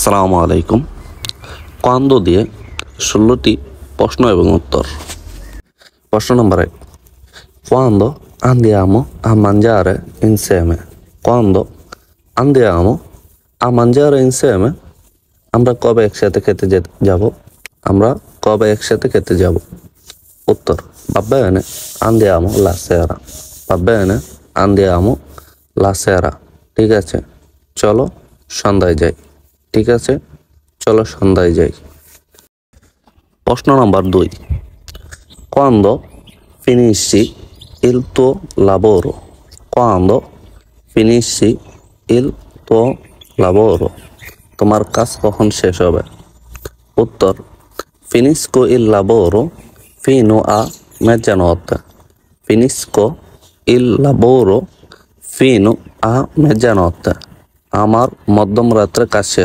আসসালামু আলাইকুম। কোয়ান্দো দিয়ে 16টি প্রশ্ন এবং উত্তর। প্রশ্ন নম্বর 1, Quando andiamo a mangiare insieme? Quando andiamo a mangiare insieme? আমরা কবে একসাথে খেতে যাব? আমরা কবে একসাথে খেতে যাব? উত্তর, va bene, andiamo la sera. Va bene, andiamo la sera. ঠিক আছে, চলো সন্ধ্যায় যাই। ঠিক আছে, চলো সন্ধ্যায় যাই। প্রশ্ন নম্বর 2, Quando finisci il tuo lavoro? Quando finisci il tuo lavoro? তোমার কাজ কখন শেষ হবে? উত্তর, finisco il lavoro fino a mezzanotte. Finisco il lavoro fino a mezzanotte. আমার মধ্যম রাত্রে কাজ শেষ